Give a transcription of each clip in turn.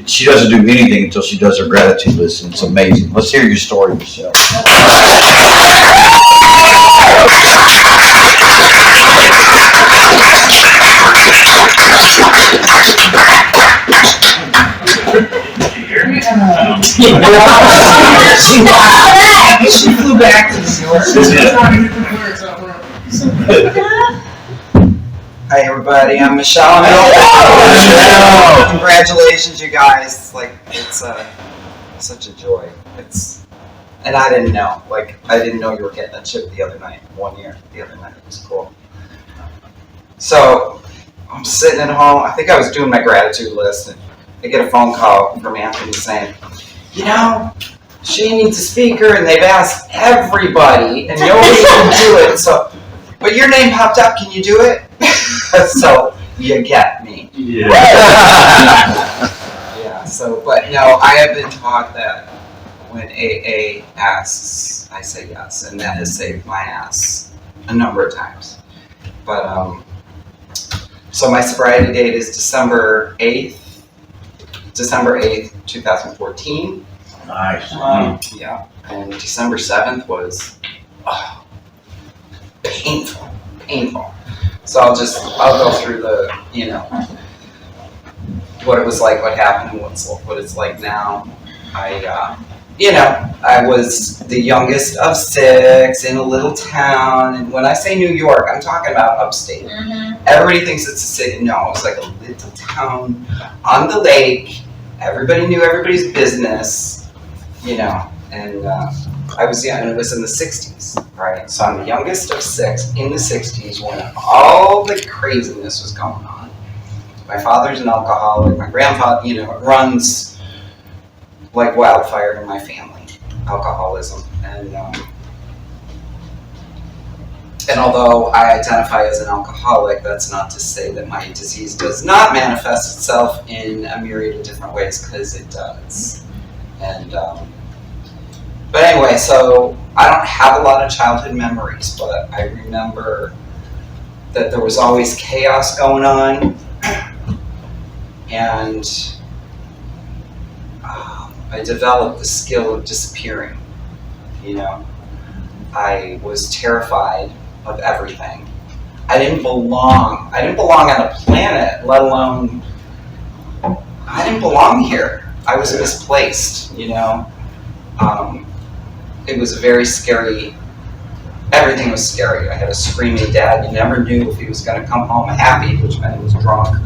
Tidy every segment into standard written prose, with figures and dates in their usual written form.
she doesn't do anything until she does her gratitude list, and it's amazing. Let's hear your story, Michele. She flew back to New York. Hi everybody, I'm Michele. Congratulations, you guys! Like it's such a joy. And I didn't know. I didn't know you were getting a chip the other night. 1 year the other night. It was cool. So I'm sitting at home. I think I was doing my gratitude list, and I get a phone call from Anthony saying, she needs a speaker, and they've asked everybody, and nobody can do it. So, but your name popped up. Can you do it? So you get me. Yeah. Yeah. So, but no, I have been taught that when AA asks, I say yes, and that has saved my ass a number of times. But so my sobriety date is December 8th, 2014. Nice. Yeah, and December 7th was painful. So I'll go through the, what it was like, what happened, what it's like now. I was the youngest of 6 in a little town, and when I say New York, I'm talking about upstate. Mm-hmm. Everybody thinks it's a city. No, it was like a little town on the lake. Everybody knew everybody's business, and I was young, and it was in the 60s, right? So I'm the youngest of 6 in the 60s when all the craziness was going on. My father's an alcoholic. My grandfather, it runs like wildfire in my family, alcoholism. And although I identify as an alcoholic, that's not to say that my disease does not manifest itself in a myriad of different ways, because it does. But anyway, so I don't have a lot of childhood memories, but I remember that there was always chaos going on, and I developed the skill of disappearing. I was terrified of everything. I didn't belong on a planet, let alone, I didn't belong here. I was misplaced, It was a very scary, everything was scary. I had a screaming dad. You never knew if he was going to come home happy, which meant he was drunk,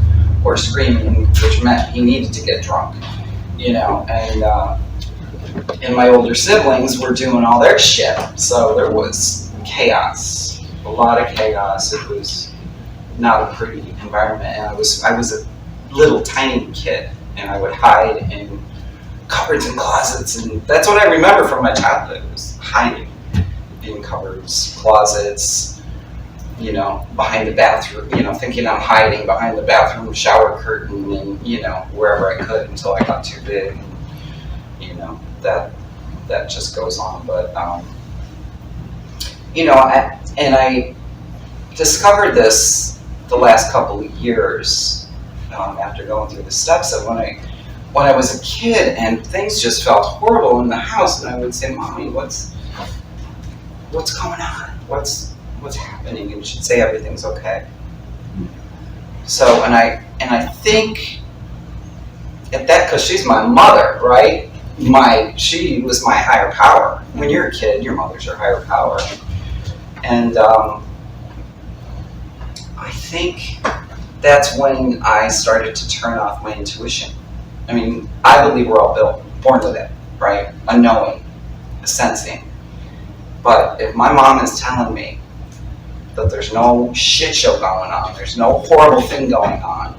or screaming, which meant he needed to get drunk, and my older siblings were doing all their shit. So there was chaos, a lot of chaos. It was not a pretty environment, and I was a little tiny kid, and I would hide in cupboards and closets, and that's what I remember from my childhood, was hiding in cupboards, closets, behind the bathroom, thinking I'm hiding behind the bathroom shower curtain, and wherever I could until I got too big, and that just goes on. But I discovered this the last couple of years after going through the steps, that when I was a kid and things just felt horrible in the house, and I would say, "Mommy, what's going on? What's happening?" And she'd say, "Everything's okay." So, and I think at that, because she's my mother, right? She was my higher power. When you're a kid, your mother's your higher power. And I think that's when I started to turn off my intuition. I mean, I believe we're all born with it, right? A knowing, a sensing. But if my mom is telling me that there's no shit show going on, there's no horrible thing going on,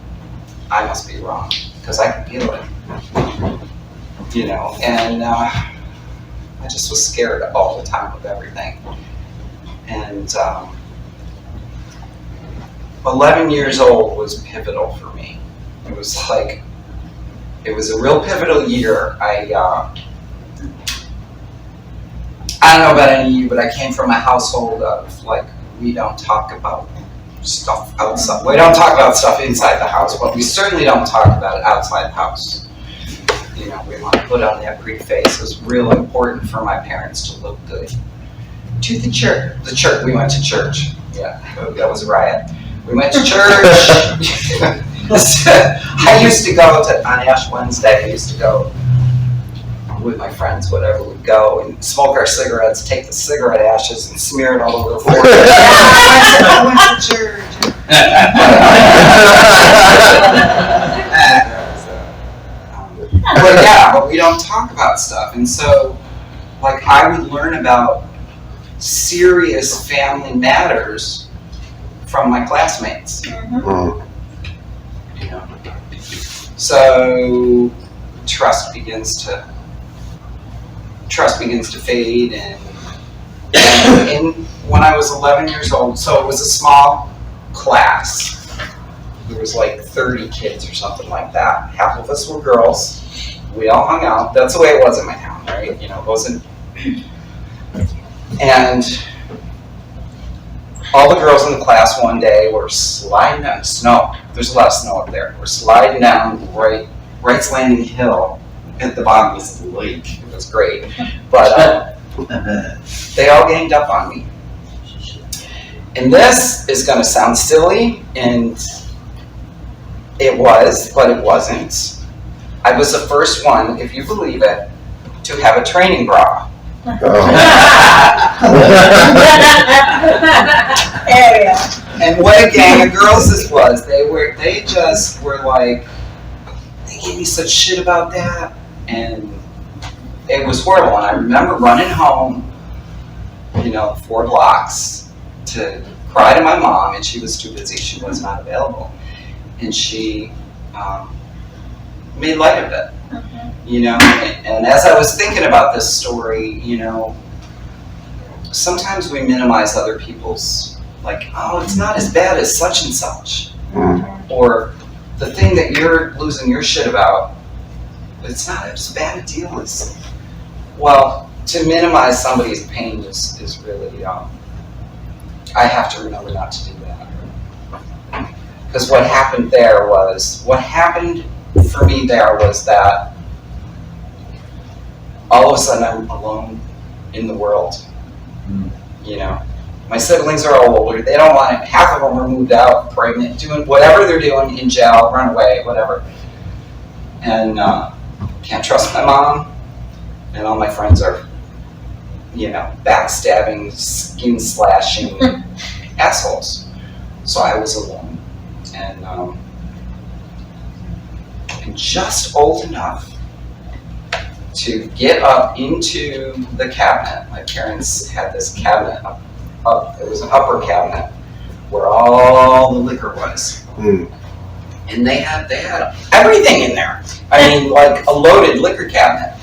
I must be wrong, because I can feel it. And I just was scared all the time of everything. And 11 years old was pivotal for me. It was a real pivotal year. I don't know about any of you, but I came from a household of, we don't talk about stuff outside. We don't talk about stuff inside the house, but we certainly don't talk about it outside the house. You know, we want to put on that pretty face. It was real important for my parents to look good. To the church. We went to church. Yeah, that was a riot. We went to church. I used to go on Ash Wednesday. I used to go with my friends, whatever. We'd go and smoke our cigarettes, take the cigarette ashes and smear it all over the floor. I went to church. But yeah, but we don't talk about stuff. And so, like, I would learn about serious family matters from my classmates. Mm. You know, so trust begins to fade, and when I was 11 years old, so it was a small class. There was like 30 kids or something like that. Half of us were girls. We all hung out. That's the way it was in my town, right? You know, it wasn't. And all the girls in the class one day were sliding down snow. There's a lot of snow up there. We're sliding down Wright's Landing Hill. At the bottom was the lake. It was great. But they all ganged up on me. And this is going to sound silly, and it was, but it wasn't. I was the first one, if you believe it, to have a training bra. And what a gang of girls this was. They just were like, they gave me such shit about that, and it was horrible. And I remember running home, 4 blocks to cry to my mom, and she was too busy. She was not available. And she made light of it. And as I was thinking about this story, sometimes we minimize other people's, like, oh, it's not as bad as such and such. Or the thing that you're losing your shit about, it's not as bad a deal as, well, to minimize somebody's pain is really, I have to remember not to do that. Because what happened for me there was that all of a sudden I'm alone in the world. My siblings are all older. They don't want it. Half of them are moved out, pregnant, doing whatever they're doing, in jail, run away, whatever. And can't trust my mom. And all my friends are, backstabbing, skin slashing assholes. So I was alone. And just old enough to get up into the cabinet. My parents had this cabinet up. It was an upper cabinet where all the liquor was. And they had everything in there. I mean, like a loaded liquor cabinet.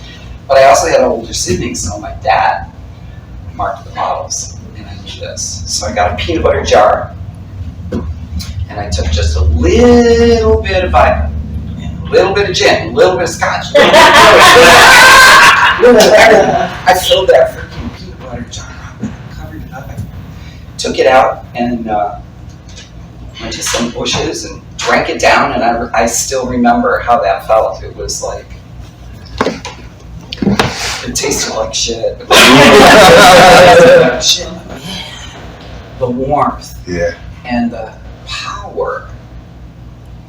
But I also had older siblings, so my dad marked the bottles, and I knew this. So I got a peanut butter jar, and I took just a little bit of vodka, a little bit of gin, a little bit of scotch, I filled that freaking peanut butter jar up, covered it up, I took it out, and went to some bushes and drank it down, and I still remember how that felt. It was like, it tasted like shit. The warmth, and the power,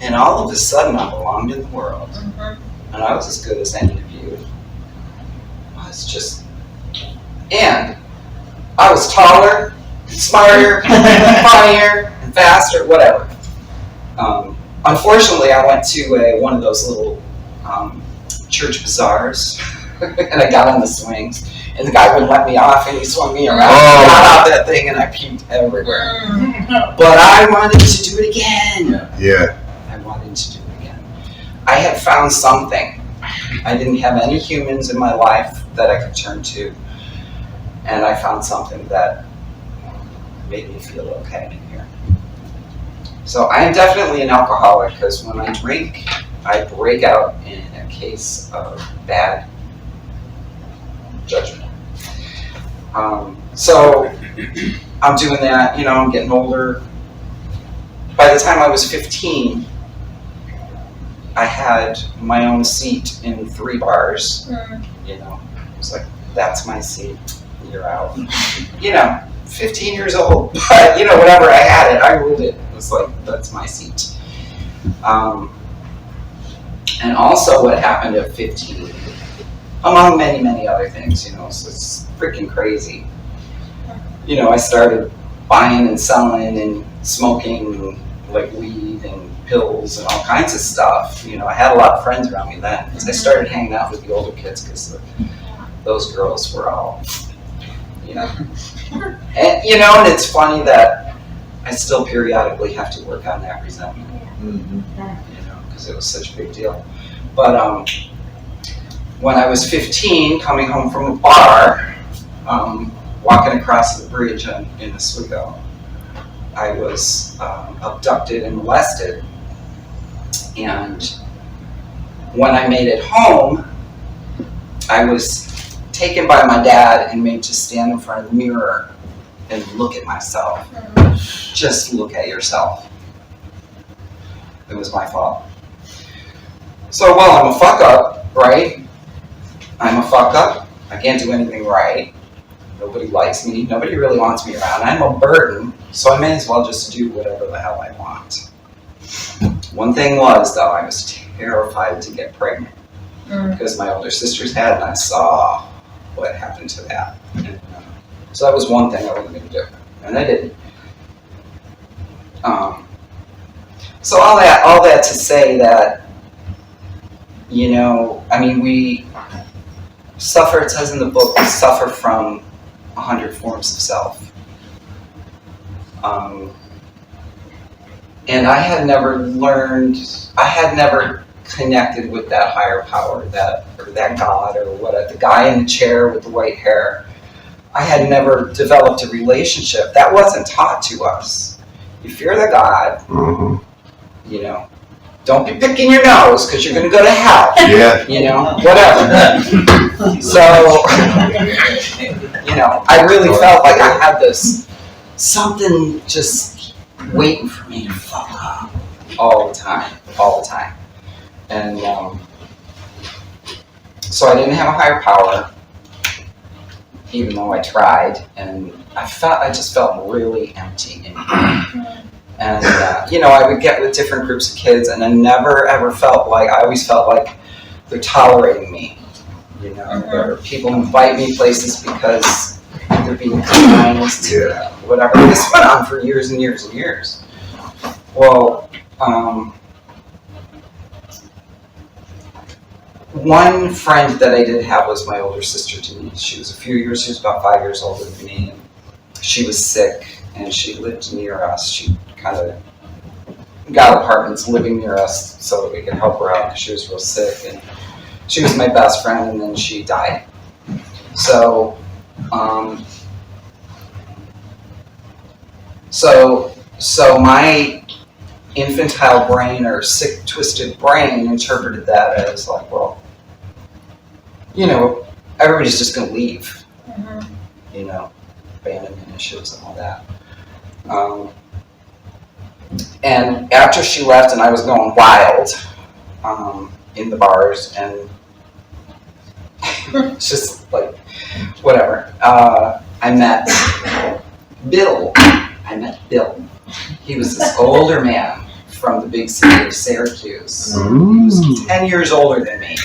and all of a sudden I belonged in the world, and I was as good as any of you. I was just, and I was taller, smarter, funnier, and faster, whatever. Unfortunately, I went to one of those little church bazaars, and I got on the swings, and the guy wouldn't let me off, and he swung me around. I got out that thing, and I puked everywhere. But I wanted to do it again. I wanted to do it again. I had found something. I didn't have any humans in my life that I could turn to, and I found something that made me feel okay in here. So I am definitely an alcoholic, because when I drink, I break out in a case of bad judgment. So I'm doing that, I'm getting older. By the time I was 15, I had my own seat in 3 bars. You know, it's like, that's my seat. You're out. You know, 15 years old, but you know, whatever, I had it. I ruled it. It was like, that's my seat. And also, what happened at 15, among many, many other things, you know, so it's freaking crazy. You know, I started buying and selling and smoking like weed and pills and all kinds of stuff. You know, I had a lot of friends around me then because I started hanging out with the older kids because those girls were all, you know. And, you know, and it's funny that I still periodically have to work on that resentment, you know, because it was such a big deal. But when I was 15, coming home from a bar, walking across the bridge in Oswego, I was abducted and molested. And when I made it home, I was taken by my dad and made to stand in front of the mirror and look at myself. Just look at yourself. It was my fault. So, well, I'm a fuck up, right? I'm a fuck up. I can't do anything right. Nobody likes me. Nobody really wants me around. I'm a burden, so I may as well just do whatever the hell I want. One thing was, though, I was terrified to get pregnant because my older sisters had, and I saw what happened to that. And, so that was one thing I wasn't going to do, and I didn't. So all that to say that, you know, I mean, we suffer. It says in the book, we suffer from 100 forms of self. And I had never connected with that higher power, that God, or what, the guy in the chair with the white hair. I had never developed a relationship. That wasn't taught to us. You fear the God, you know. Don't be picking your nose because you're going to go to hell. Yeah. You know, whatever. So, you know, I really felt like I had this something just waiting for me to fuck up all the time. And so I didn't have a higher power, even though I tried, and I just felt really empty in me. And, you know, I would get with different groups of kids, and I never ever felt like, I always felt like they're tolerating me, you know, or people invite me places because they're being kind to whatever. This went on for years and years and years. Well, one friend that I did have was my older sister Denise. She was about 5 years older than me, and she was sick, and she lived near us. She kind of got apartments living near us so that we could help her out because she was real sick, and she was my best friend, and then she died. So, so my infantile brain or sick, twisted brain interpreted that as like, well, you know, everybody's just going to leave, you know, abandonment issues and all that. And after she left and I was going wild in the bars and it's just like, whatever, I met Bill. He was this older man from the big city of Syracuse. He was 10 years older than me.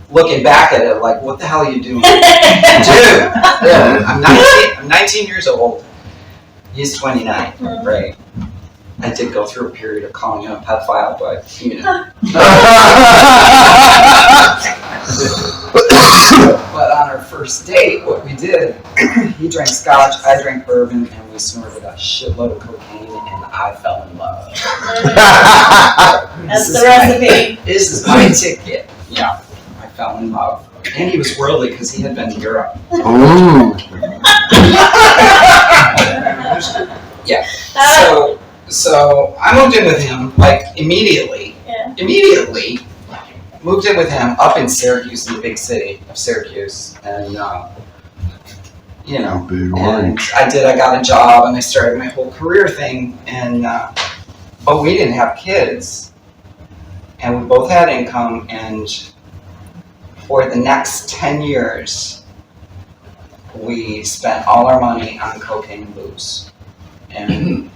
Looking back at it, like, what the hell are you doing? Dude, yeah, I'm 19 years old. He's 29, right? I did go through a period of calling him a pedophile, but, you know. But on our first date, what we did, he drank scotch, I drank bourbon, and we snorted a shitload of cocaine, and I fell in love. That's the recipe. This is my ticket. Yeah, I fell in love. And he was worldly because he had been to Europe. Yeah. So I moved in with him, like, immediately. Yeah. Immediately. Moved in with him up in Syracuse, in the big city of Syracuse. And, you know, and I got a job and I started my whole career thing. And, but we didn't have kids. And we both had income, and for the next 10 years, we spent all our money on cocaine and booze. And,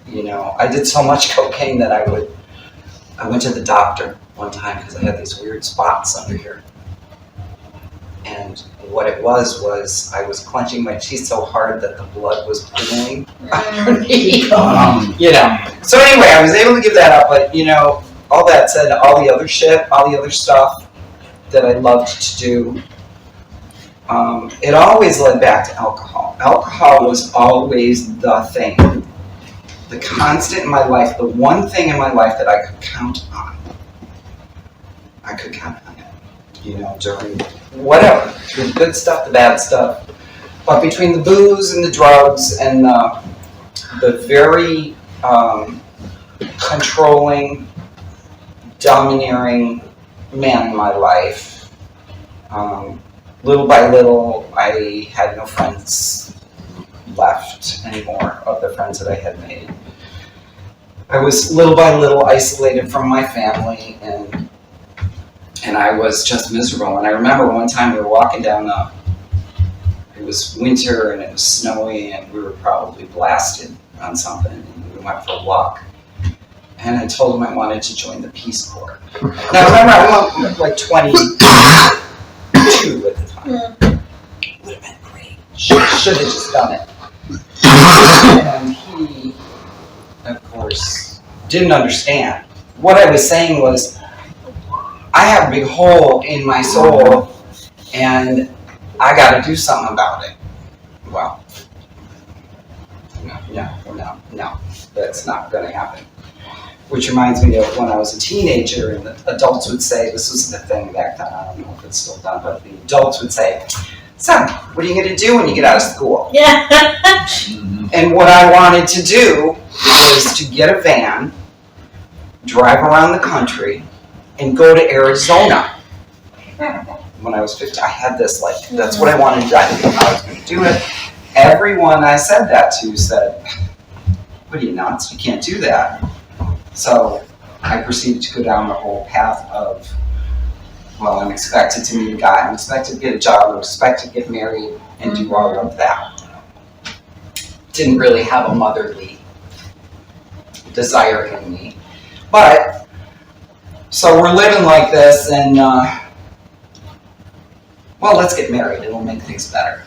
you know, I did so much cocaine that I went to the doctor one time because I had these weird spots under here. And what it was I was clenching my teeth so hard that the blood was pooling underneath. You know. So anyway, I was able to give that up, but you know, all that said, all the other stuff that I loved to do, it always led back to alcohol. Alcohol was always the thing. The constant in my life, the one thing in my life that I could count on. I could count on it. You know, during whatever, the good stuff, the bad stuff. But between the booze and the drugs and the very controlling, domineering man in my life, little by little, I had no friends left anymore of the friends that I had made. I was little by little isolated from my family, and I was just miserable. And I remember one time we were walking down it was winter and it was snowy and we were probably blasted on something, and we went for a walk. And I told him I wanted to join the Peace Corps. Now remember, I was like 22 at the time. Would have been great. Should have just done it. And he, of course, didn't understand. What I was saying was, I have a big hole in my soul, and I got to do something about it. Well, no, that's not going to happen. Which reminds me of when I was a teenager, and the adults would say, this was the thing back then, I don't know if it's still done, but the adults would say, son, what are you going to do when you get out of school? Yeah. And what I wanted to do was to get a van, drive around the country, and go to Arizona. When I was 15, I had this, like, that's what I wanted to do. I didn't know how I was going to do it. Everyone I said that to said, what are you, nuts? You can't do that. So I proceeded to go down the whole path of, well, I'm expected to meet a guy, I'm expected to get a job, I'm expected to get married and do all of that. Didn't really have a motherly desire in me. But, so we're living like this, and, well, let's get married, it'll make things better.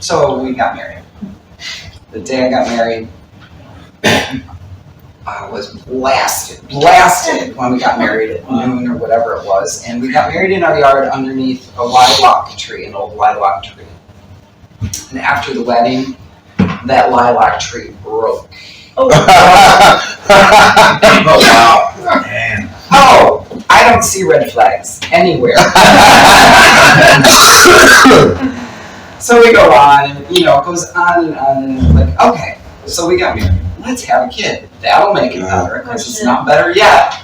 So we got married. The day I got married, I was blasted when we got married at noon or whatever it was. And we got married in our yard underneath a lilac tree, an old lilac tree. And after the wedding, that lilac tree broke. Oh, wow. Man. Oh, I don't see red flags anywhere. So we go on, and you know, it goes on and on, and like, okay, so we got married. Let's have a kid. That'll make it better, because it's not better yet.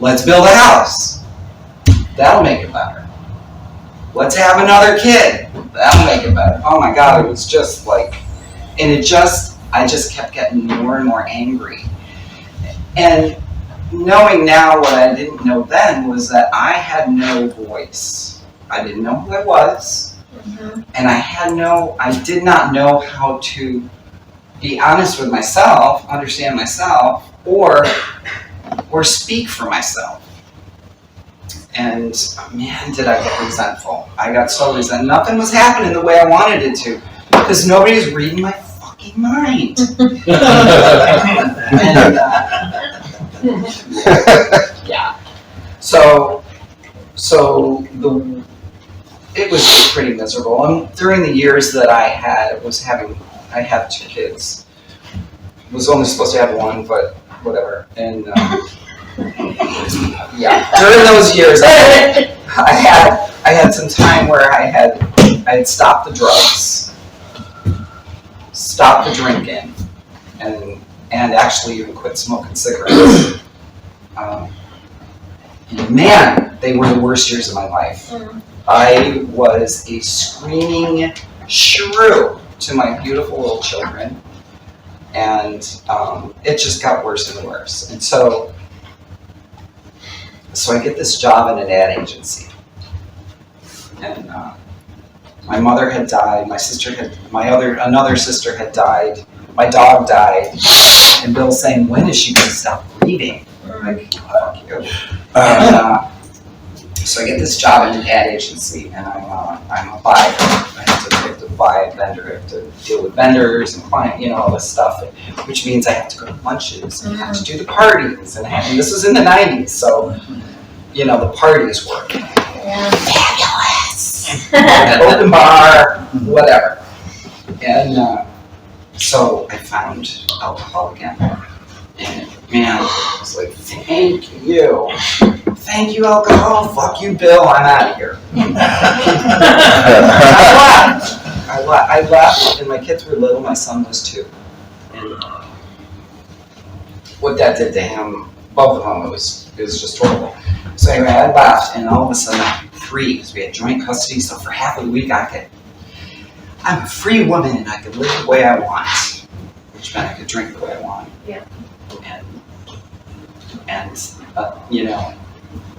Let's build a house. That'll make it better. Let's have another kid. That'll make it better. Oh my God, it was just like, and I just kept getting more and more angry. And knowing now what I didn't know then was that I had no voice. I didn't know who I was. And I did not know how to be honest with myself, understand myself, or speak for myself. And man, did I get resentful. I got so resentful. Nothing was happening the way I wanted it to, because nobody was reading my fucking mind. And, yeah. So it was just pretty miserable. And during the years that I had 2 kids. Was only supposed to have 1, but whatever. And yeah, during those years, I had some time where I had stopped the drugs, stopped the drinking, and actually even quit smoking cigarettes. And man, they were the worst years of my life. I was a screaming shrew to my beautiful little children. And it just got worse and worse. And so I get this job in an ad agency. And my mother had died, another sister had died, my dog died, and Bill's saying, when is she gonna stop grieving? I'm like, fuck you. And so I get this job in an ad agency, and I'm a buyer. I have to buy a vendor, I have to deal with vendors and client, all this stuff, which means I have to go to lunches, and I have to do the parties, and this was in the 90s, so, the parties were fabulous. Open bar, whatever. And so I found alcohol again. And man, I was like, thank you, alcohol. Fuck you, Bill. I'm out of here. I left, and my kids were little. My son was 2. And what that did to him, both of them, it was just horrible. So anyway, I left, and all of a sudden I'm free because we had joint custody. So for half of the week, I'm a free woman, and I could live the way I want, which meant I could drink the way I want. Yeah. And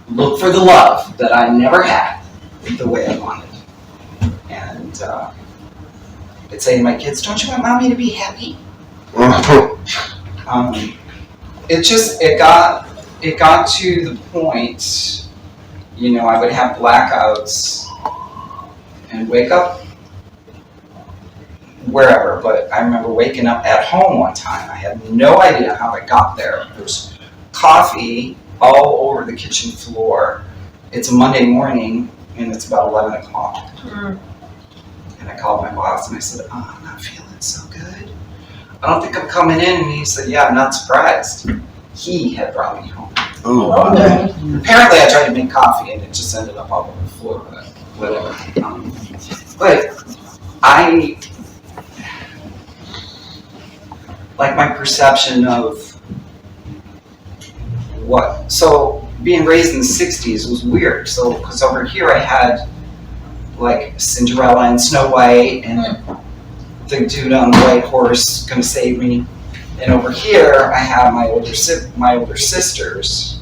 look for the love that I never had the way I wanted. And I'd say to my kids, don't you want mommy to be happy? It got to the point, I would have blackouts and wake up wherever, but I remember waking up at home one time. I had no idea how I got there. There was coffee all over the kitchen floor. It's a Monday morning, and it's about 11 o'clock. And I called my boss, and I said, I'm not feeling so good. I don't think I'm coming in. And he said, yeah, I'm not surprised. He had brought me home. Ooh, Apparently, I tried to make coffee, and it just ended up all over the floor, but whatever. But my perception of so being raised in the 60s was weird. So, because over here I had like Cinderella and Snow White and the dude on the white horse gonna save me. And over here I have my older sisters,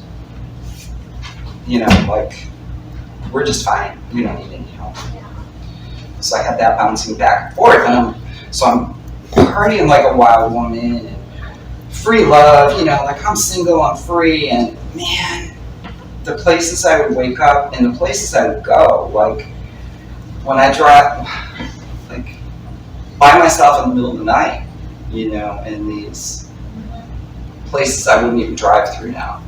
we're just fine. We don't need any help. So I had that bouncing back and forth, and I'm partying like a wild woman and free love, I'm single, I'm free, and man, the places I would wake up and the places I would go, when I drive, by myself in the middle of the night, in these places I wouldn't even drive through now,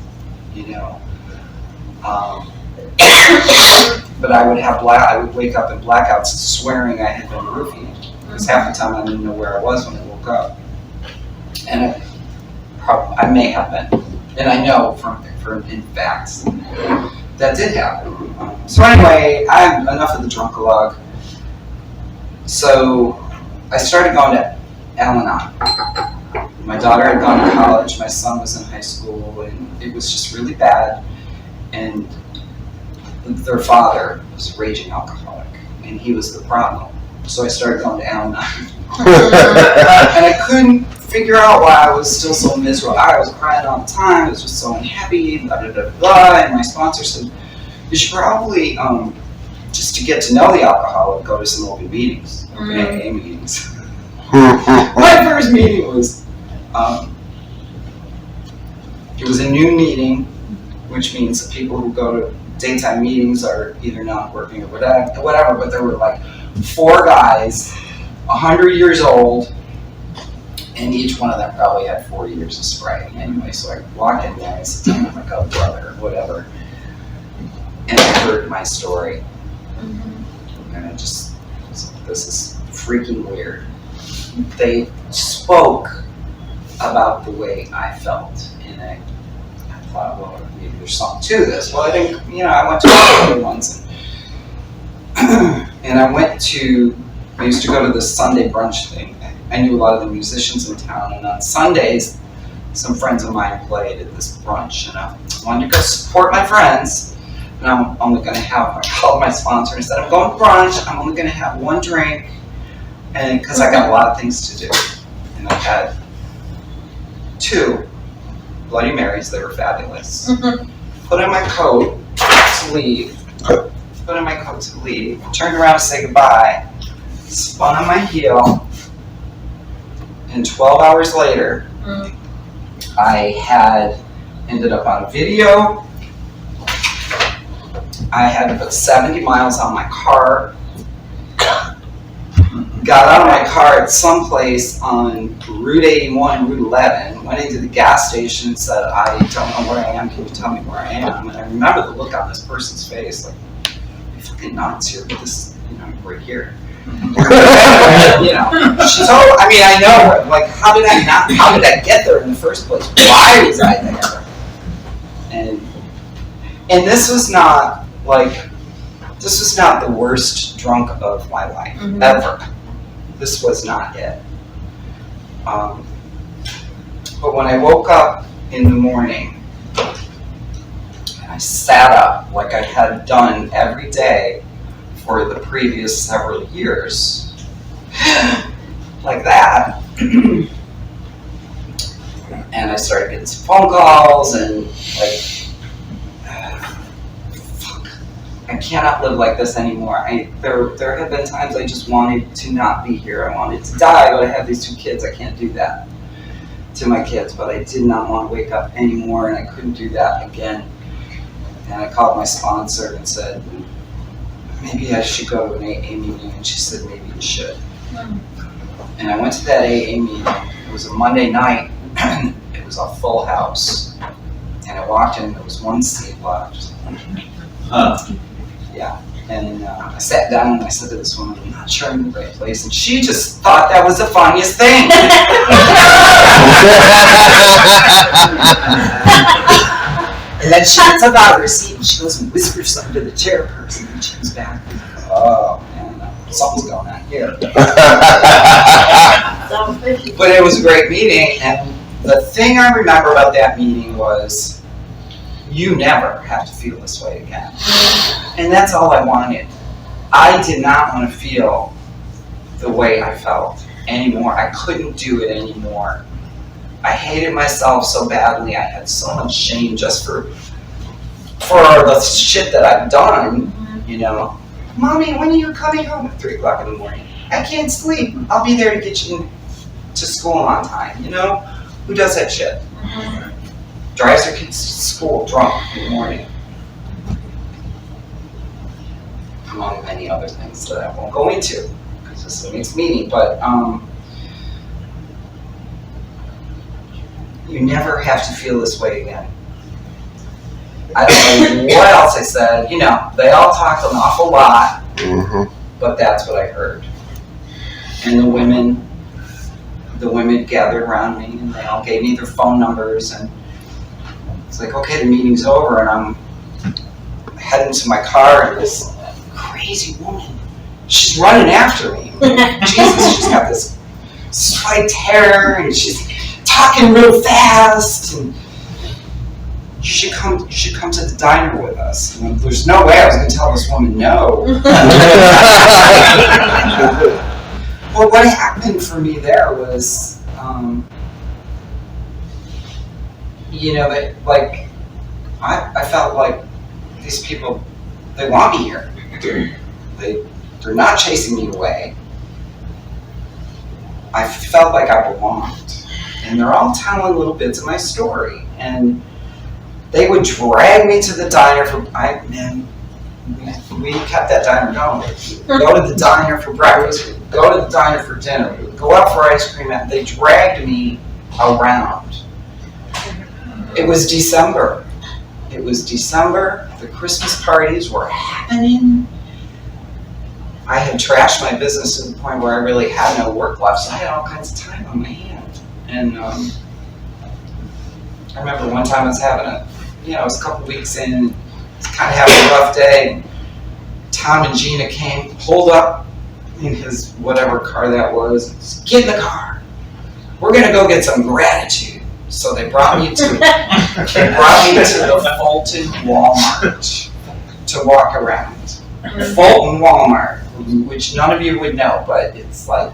but I would wake up in blackouts swearing I had been roofing, because half the time I didn't know where I was when I woke up. And I may have been, and I know from in facts that did happen. So anyway, enough of the drunkalog. So I started going to Al-Anon. My daughter had gone to college, my son was in high school, and it was just really bad. And their father was a raging alcoholic, and he was the problem. So I started going to Al-Anon. And I couldn't figure out why I was still so miserable. I was crying all the time, I was just so unhappy, blah, blah, blah, blah. And my sponsor said, you should probably, just to get to know the alcoholic, go to some open meetings, open AA meetings. My first meeting was, it was a noon meeting, which means the people who go to daytime meetings are either not working or whatever, but there were 4 guys, 100 years old, and each one of them probably had 40 years of sobriety anyway. So I walk in there and sit down, I'm like, oh brother, whatever. And I heard my story. And I just, this is freaking weird. They spoke about the way I felt. And I thought, well, maybe there's something to this. Well, I think, I went to other ones. And I used to go to this Sunday brunch thing. I knew a lot of the musicians in town, and on Sundays, some friends of mine played at this brunch, and I wanted to go support my friends, and I'm only going to I called my sponsor and said, I'm going to brunch, I'm only going to have 1 drink, and because I got a lot of things to do, and I had 2 Bloody Marys. They were fabulous. Put on my coat to leave. Turned around to say goodbye. Spun on my heel. And 12 hours later, I had ended up on video. I had to put 70 miles on my car. Got out of my car at some place on Route 81, Route 11, went into the gas station and said, I don't know where I am, can you tell me where I am? And I remember the look on this person's face, like, you fucking nuts, you're this, right here. She told, I know, like, how did I get there in the first place? Why was I there? And this was not the worst drunk of my life, ever. This was not it. But when I woke up in the morning, and I sat up like I had done every day for the previous several years, like that, and I started getting some phone calls and I cannot live like this anymore. There have been times I just wanted to not be here. I wanted to die, but I have these 2 kids. I can't do that to my kids, but I did not want to wake up anymore, and I couldn't do that again. And I called my sponsor and said, maybe I should go to an AA meeting, and she said, maybe you should. And I went to that AA meeting. It was a Monday night. It was a full house. And I walked in, there was 1 seat left. Yeah, and I sat down and I said to this woman, I'm not sure I'm in the right place, and she just thought that was the funniest thing. And then she gets up out of her seat and she goes and whispers something to the chairperson, and she comes back, oh man, something's going on here. But it was a great meeting, and the thing I remember about that meeting was, you never have to feel this way again. And that's all I wanted. I did not want to feel the way I felt anymore. I couldn't do it anymore. I hated myself so badly. I had so much shame just for the shit that I've done, Mommy, when are you coming home at 3 o'clock in the morning? I can't sleep. I'll be there to get you to school on time, Who does that shit? Drives their kids to school drunk in the morning. Among many other things that I won't go into, because this is a mixed meeting, but you never have to feel this way again. I don't know what else I said. They all talked an awful lot, but that's what I heard. And the women gathered around me, and they all gave me their phone numbers, and it's like, okay, the meeting's over, and I'm heading to my car, and this crazy woman, she's running after me. Jesus, she's got this spiked hair, and she's talking real fast, and she come to the diner with us. And there's no way I was going to tell this woman no. Well, what happened for me there was, I felt like these people, they want me here. They're not chasing me away. I felt like I belonged. And they're all telling little bits of my story. And they would drag me to the diner we kept that diner going. We'd go to the diner for breakfast, we'd go to the diner for dinner, we'd go out for ice cream, and they dragged me around. It was December. The Christmas parties were happening. I had trashed my business to the point where I really had no work left, so I had all kinds of time on my hand. And I remember one time I was having it was a couple weeks in, was kind of having a rough day. Tom and Gina came, pulled up in his whatever car that was, and said, get in the car. We're gonna go get some gratitude. So they brought me to the Fulton Walmart to walk around. Fulton Walmart, which none of you would know, but it's like,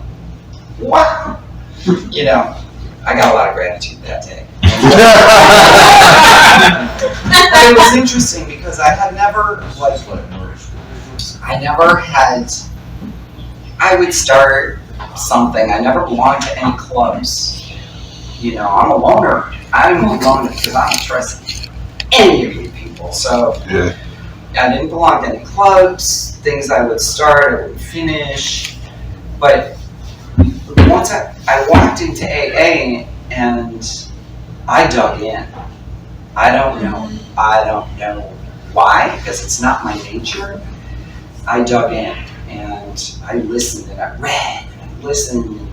wow. I got a lot of gratitude that day. But it was interesting because I had never, I would start something. I never belonged to any clubs. You know, I'm a loner. I'm a loner because I don't trust any of you people. So Yeah. I didn't belong to any clubs. Things I would start, I would finish. But once I walked into AA and I dug in. I don't know why, because it's not my nature. I dug in and I listened and I read and I listened and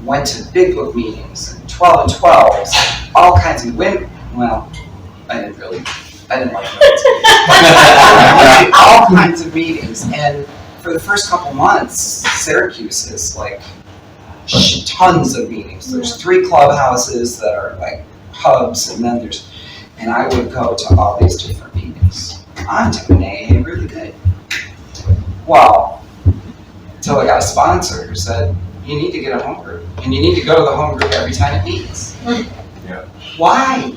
went to big book meetings and 12 and 12s, all kinds of women. Well, I didn't like women's meetings. All kinds of meetings. And for the first couple months, Syracuse is like tons of meetings. There's 3 clubhouses that are like hubs, and then and I would go to all these different meetings. I'm doing AA really good. Well, until I got a sponsor who said, you need to get a home group, and you need to go to the home group every time it meets. Yeah. Why?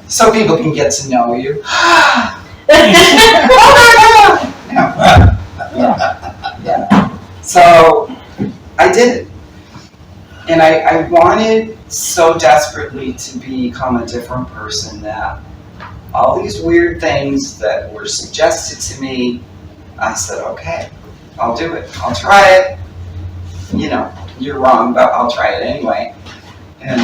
So people can get to know you. Yeah. So I did it. And I wanted so desperately to become a different person that all these weird things that were suggested to me, I said, okay, I'll do it. I'll try it. You know, you're wrong, but I'll try it anyway. And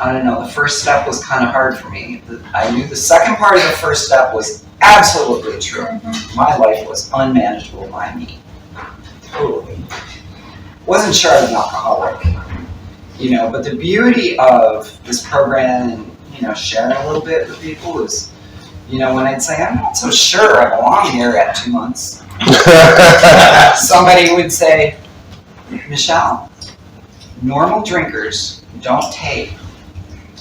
I don't know, the first step was kind of hard for me. I knew the second part of the first step was absolutely true. My life was unmanageable by me. Totally. Wasn't sure I was an alcoholic, you know, but the beauty of this program and, you know, sharing a little bit with people is, you know, when I'd say, I'm not so sure I belong here at 2 months, somebody would say, Michele, normal drinkers don't take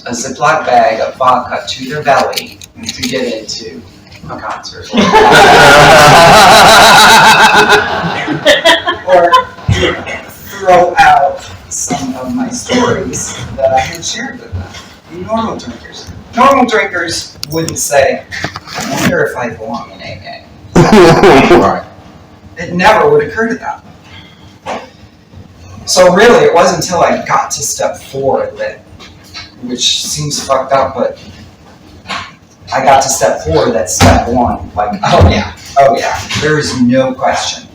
a Ziploc bag of vodka to their belly to get into a concert. Or throw out some of my stories that I had shared with them. Normal drinkers. Normal drinkers wouldn't say, I wonder if I belong in AA. Right. It never would occur to them. So really, it wasn't until I got to step 4 that, which seems fucked up, but I got to step 4 that step 1, like, oh yeah, there is no question.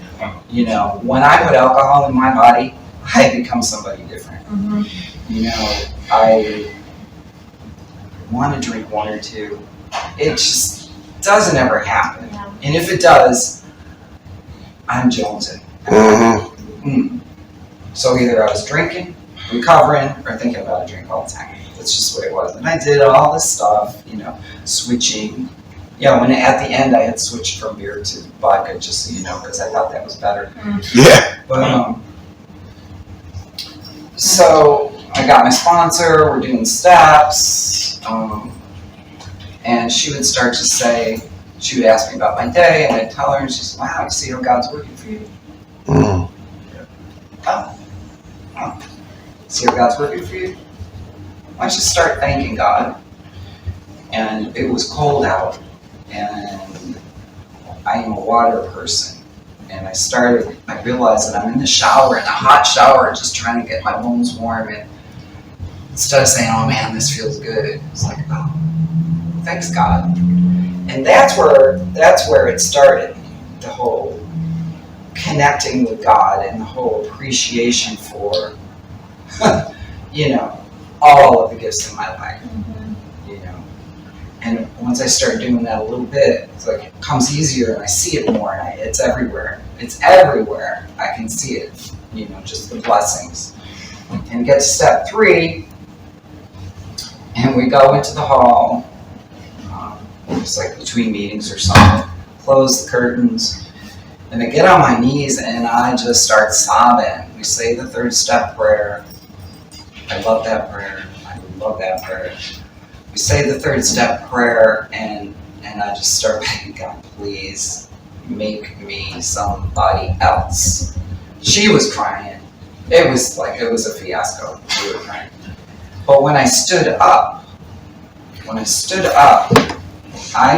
You know, when I put alcohol in my body, I become somebody different. You know, I want to drink 1 or 2. It just doesn't ever happen. Yeah. And if it does, I'm jonesing. So either I was drinking, recovering, or thinking about a drink all the time. That's just what it was. And I did all this stuff, you know, switching. You know, when at the end I had switched from beer to vodka, just so you know, because I thought that was better. Yeah. But so I got my sponsor. We're doing steps, and she would start to say, she would ask me about my day, and I'd tell her, and she'd say, "Wow, you see how God's working for you? Oh, see how God's working for you? Why don't you start thanking God?" And it was cold out, and I am a water person. And I realized that I'm in the shower, in a hot shower, just trying to get my bones warm. And instead of saying, oh man, this feels good, it's like, oh, thanks God. And that's where it started, the whole connecting with God and the whole appreciation for, you know, all of the gifts in my life. You know, and once I started doing that a little bit, it's like it comes easier and I see it more, and it's everywhere. It's everywhere. I can see it, you know, just the blessings. And get to step 3, and we go into the hall, just like between meetings or something, close the curtains, and I get on my knees and I just start sobbing. We say the 3rd step prayer. I love that prayer. I love that prayer. We say the 3rd step prayer, and And I just started begging God, please make me somebody else. She was crying. It was a fiasco. We were crying. But when I stood up, I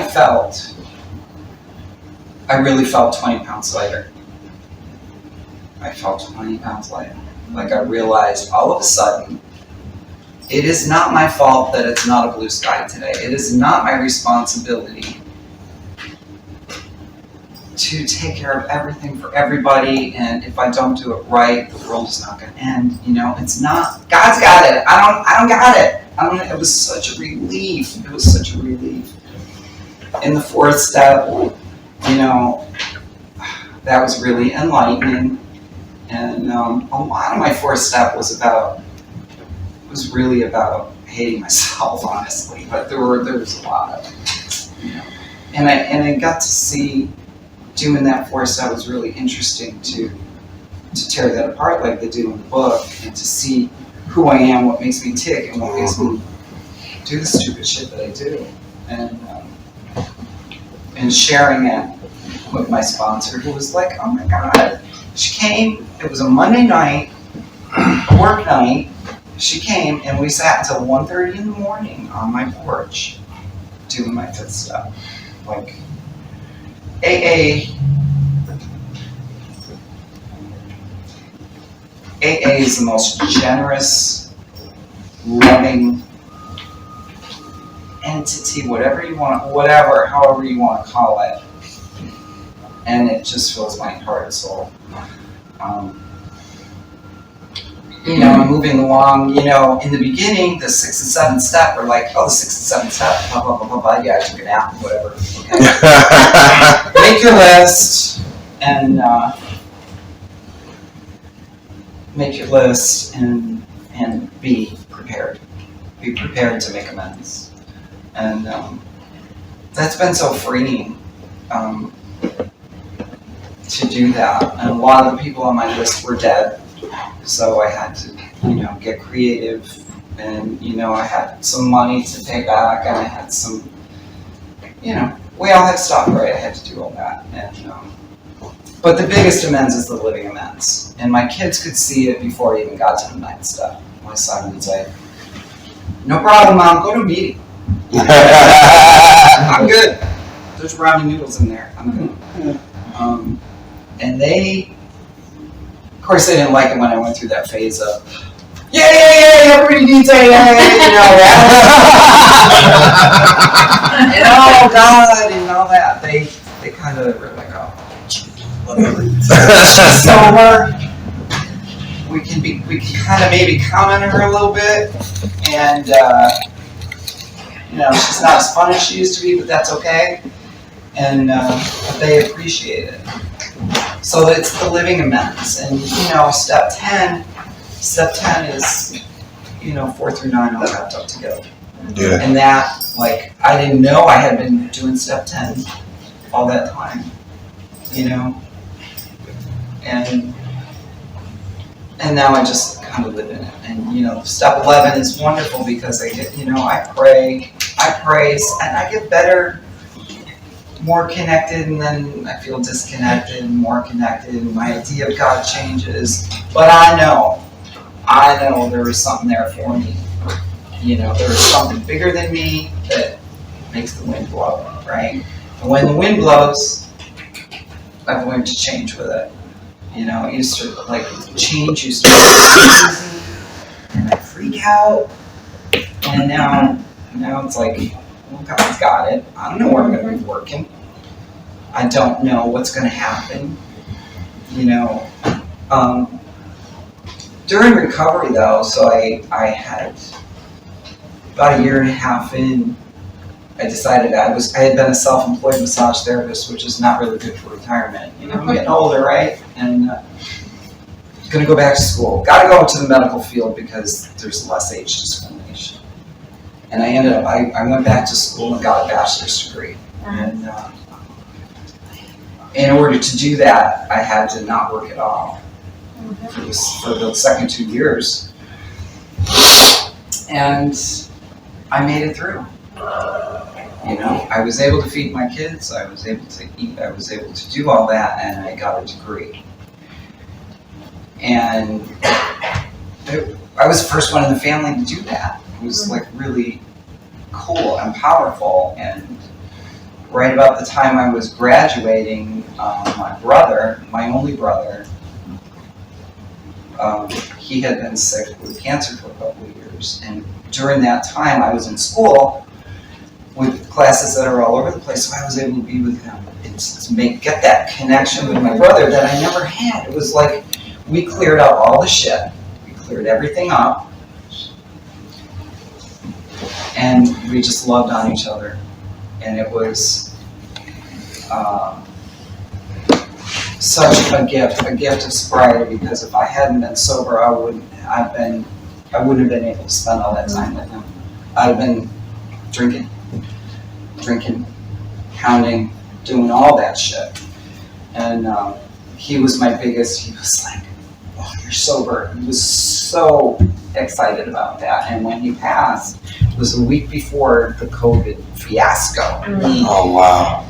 really felt 20 pounds lighter. I felt 20 pounds lighter. Like I realized all of a sudden, it is not my fault that it's not a blue sky today. It is not my responsibility to take care of everything for everybody, and if I don't do it right, the world is not going to end. You know, it's not. God's got it. I don't got it. It was such a relief. It was such a relief. In the fourth step, you know, that was really enlightening, and a lot of my fourth step was really about hating myself, honestly. But there was a lot of it, you know, and I got to see. Doing that fourth step was really interesting to tear that apart like they do in the book, and to see who I am, what makes me tick, and what makes me do the stupid shit that I do, and sharing it with my sponsor, who was like, oh my God. She came, it was a Monday night, a work night. She came and we sat until 1:30 in the morning on my porch doing my fifth step. Like, AA is the most generous, loving entity, however you want to call it. And it just fills my heart and soul. You know, I'm moving along, you know, in the beginning, the 6th and 7th step were like, oh, the 6th and 7th step, blah, blah, blah, blah, blah, yeah, I took a nap, whatever, okay. Make your list, and be prepared. Be prepared to make amends. And that's been so freeing to do that. And a lot of the people on my list were dead. So I had to, you know, get creative, and, you know, I had some money to pay back, and I had some, you know, we all have stuff, right? I had to do all that. And but the biggest amends is the living amends. And my kids could see it before I even got to the 9th step. My son would say, no problem, Mom, go to a meeting. I'm good. There's brownie noodles in there. I'm good. And they, of course, they didn't like it when I went through that phase of, yay, everybody needs AA, you know, and oh God, and all that. They kind of were like, oh, whatever. She's sober. We can kind of maybe comment on her a little bit, and you know, she's not as fun as she used to be, but that's okay. And they appreciate it. So it's the living amends. And, you know, step 10 is, you know, 4 through 9 all wrapped up together. Yeah. And that, like, I didn't know I had been doing step 10 all that time, you know? And now I just kind of live in it. And, you know, step 11 is wonderful because I get, you know, I pray, and I get better, more connected, and then I feel disconnected, more connected, and my idea of God changes. But I know there is something there for me. You know, there is something bigger than me that makes the wind blow, right? And when the wind blows, I've learned to change with it. You know, it used to, like, change used to be easy, and I freak out, and now it's like, well, God's got it. I don't know where I'm going to be working. I don't know what's going to happen. You know, during recovery though, so I had about a year and a half in, I decided I had been a self-employed massage therapist, which is not really good for retirement. You know, I'm getting older, right? And going to go back to school. Got to go into the medical field because there's less age discrimination. And I ended up, I went back to school and got a bachelor's degree. And in order to do that, I had to not work at all for the second 2 years. And I made it through. You know, I was able to feed my kids, I was able to eat, I was able to do all that, and I got a degree. And I was the first one in the family to do that. It was like really cool and powerful. And right about the time I was graduating, my brother, my only brother, he had been sick with cancer for a couple of years. And during that time, I was in school with classes that are all over the place, so I was able to be with him and to get that connection with my brother that I never had. It was like we cleared out all the shit. We cleared everything up. And we just loved on each other. And it was such a gift of sobriety, because if I hadn't been sober, I wouldn't have been able to spend all that time with him. I'd have been drinking, pounding, doing all that shit. And he was my biggest, he was like, oh, you're sober. He was so excited about that. And when he passed, it was a week before the COVID fiasco. Oh, wow.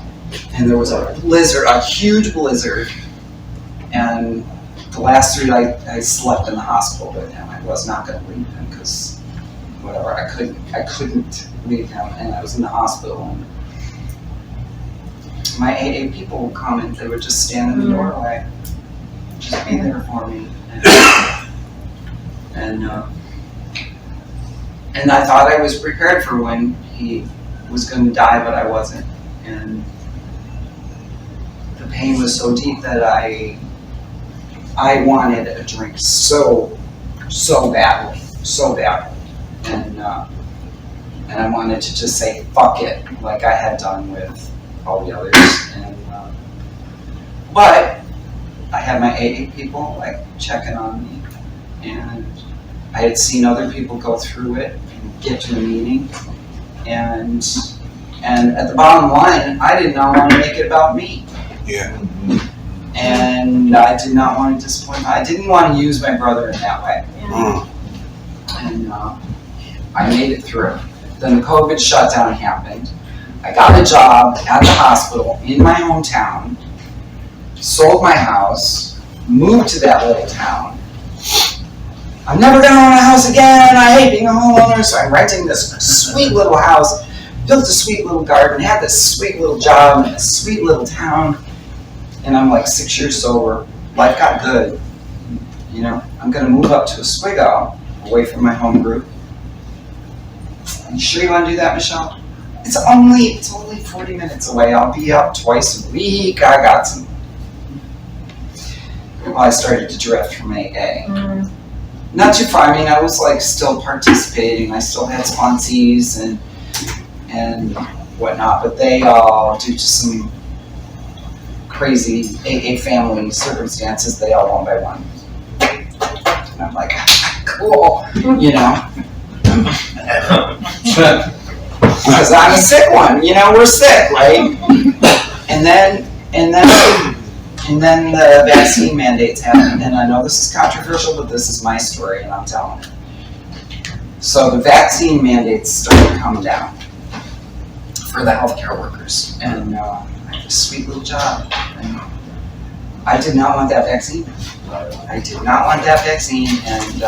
And there was a blizzard, a huge blizzard. And the last 3 nights I slept in the hospital with him. I was not going to leave him because whatever, I couldn't leave him, and I was in the hospital. And my AA people would come and they would just stand in the doorway, just be there for me. And I thought I was prepared for when he was going to die, but I wasn't. And the pain was so deep that I wanted a drink so badly. And I wanted to just say fuck it, like I had done with all the others. And but I had my AA people like checking on me, and I had seen other people go through it and get to a meeting, and at the bottom line, I did not want to make it about me. Yeah. And I did not want to disappoint. I didn't want to use my brother in that way. And I made it through. Then the COVID shutdown happened. I got a job at the hospital in my hometown, sold my house, moved to that little town. I'm never going to own a house again. I hate being a homeowner, so I'm renting this sweet little house, built a sweet little garden, had this sweet little job in a sweet little town. And I'm like 6 years sober. Life got good. You know, I'm going to move up to Oswego, away from my home group. You sure you want to do that, Michelle? It's only 40 minutes away. I'll be up twice a week. I got some. Well, I started to drift from AA. Not too far. I mean, I was like still participating. I still had sponsees and whatnot, but they all, due to some crazy AA family circumstances, they all one by one. And I'm like, cool, you know. Because I'm a sick one, you know, we're sick, right? And then the vaccine mandates happened, and I know this is controversial, but this is my story, and I'm telling it. So the vaccine mandates started coming down for the healthcare workers, and I had a sweet little job, and I did not want that vaccine. I did not want that vaccine, and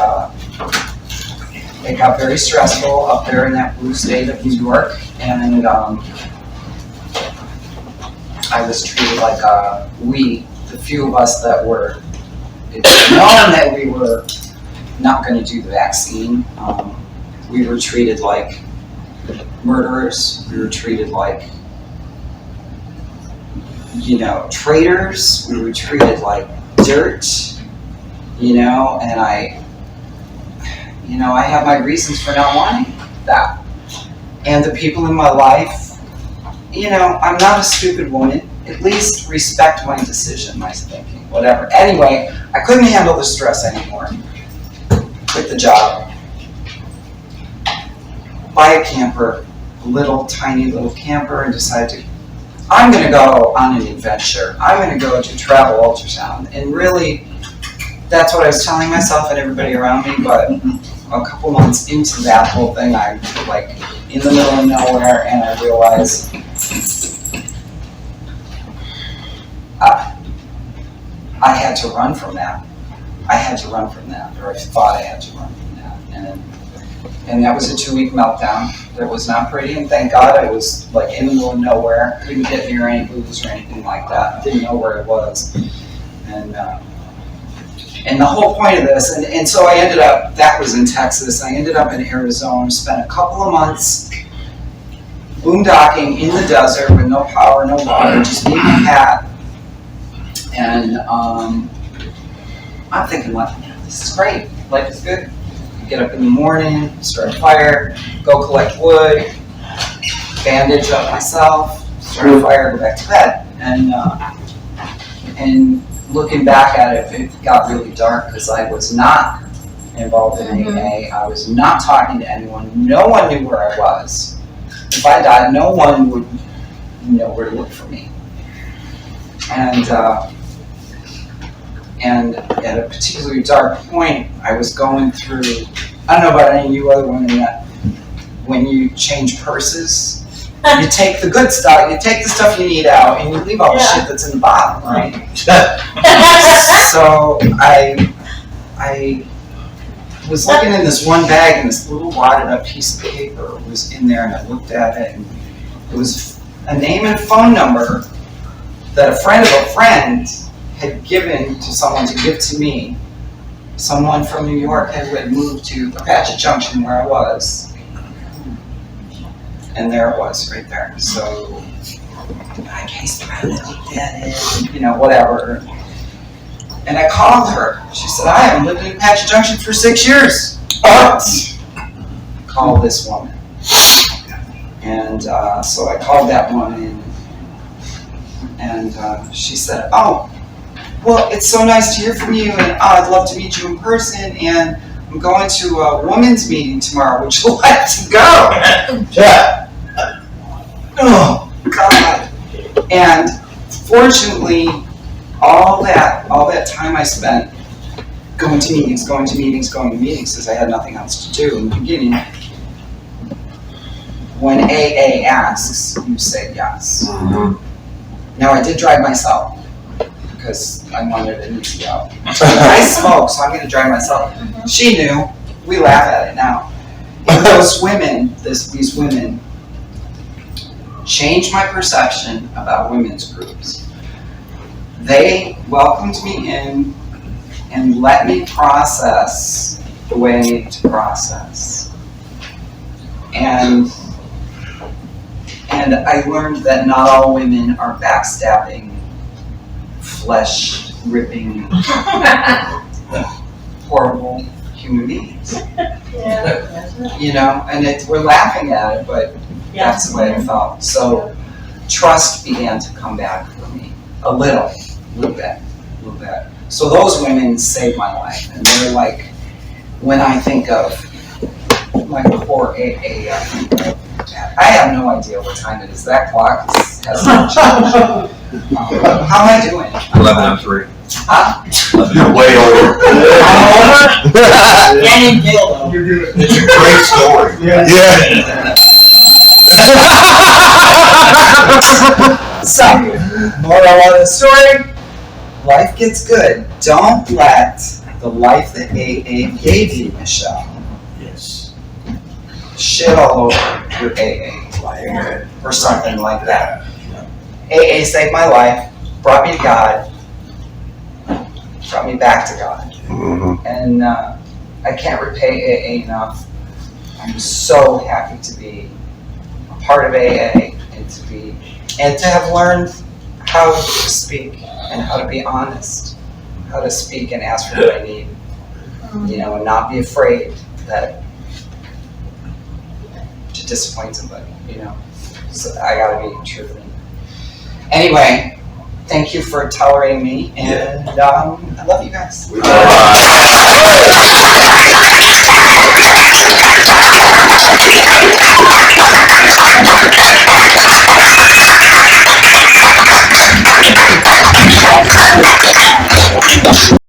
it got very stressful up there in that blue state of New York, and I was treated like the few of us that were, it was known that we were not going to do the vaccine, we were treated like murderers, we were treated like, you know, traitors, we were treated like dirt, you know, and I have my reasons for not wanting that. And the people in my life, you know, I'm not a stupid woman. At least respect my decision, my thinking, whatever. Anyway, I couldn't handle the stress anymore. Quit the job. Buy a camper, a little tiny little camper, and decide to, I'm going to go on an adventure. I'm going to go to travel ultrasound. And really, that's what I was telling myself and everybody around me, but a couple months into that whole thing, I like in the middle of nowhere, and I realized I had to run from that. I had to run from that, or I thought I had to run from that. And that was a 2-week meltdown. That was not pretty, and thank God I was like in the middle of nowhere. Couldn't get near any booths or anything like that. Didn't know where it was. And the whole point of this, and so I ended up, that was in Texas, I ended up in Arizona, spent a couple of months boondocking in the desert with no power, no water, just me and my cat. And I'm thinking, like, this is great, life is good. Get up in the morning, start a fire, go collect wood, bandage up myself, start a fire, go back to bed. And looking back at it, it got really dark because I was not involved in AA. I was not talking to anyone. No one knew where I was. If I died, no one would know where to look for me. And at a particularly dark point, I was going through, I don't know about any of you other women yet, when you change purses, you take the good stuff, you take the stuff you need out, and you leave all the shit that's in the bottom, right? So I was looking in this one bag, and this little wadded up piece of paper was in there, and I looked at it, and it was a name and phone number that a friend of a friend had given to someone to give to me. Someone from New York had moved to Apache Junction where I was. And there it was, right there. So I cased around and looked at it, and, whatever. And I called her. She said, I haven't lived in Apache Junction for 6 years. Call this woman. And so I called that woman, and she said, oh, well, it's so nice to hear from you, and I'd love to meet you in person, and I'm going to a women's meeting tomorrow. Would you like to go? Yeah. Oh, God. And fortunately, all that time I spent going to meetings, because I had nothing else to do in the beginning. When AA asks, you say yes. Mm-hmm. Now, I did drive myself, because I wanted an easy out. I smoke, so I'm going to drive myself. She knew. We laugh at it now. And those women, these women, changed my perception about women's groups. They welcomed me in and let me process the way I needed to process. And I learned that not all women are backstabbing, flesh-ripping, horrible human beings. And we're laughing at it, but that's the way it felt. So trust began to come back for me, a little bit. So those women saved my life, and they're like, when I think of my core AA, I think of that. I have no idea what time it is. That clock has not changed. How am I doing? 11:03. Huh? You're way over. You're good. It's a great story. Yeah. So, moral of the story, life gets good. Don't let the life that AA gave you, Michele, Yes. shit all over your AA life or something like that. AA saved my life, brought me to God, brought me back to God. Mm-hmm. And I can't repay AA enough. I'm so happy to be a part of AA and to have learned how to speak and how to be honest, how to speak and ask for what I need, and not be afraid to disappoint somebody, So I gotta be true to me. Anyway, thank you for tolerating me, and I love you guys.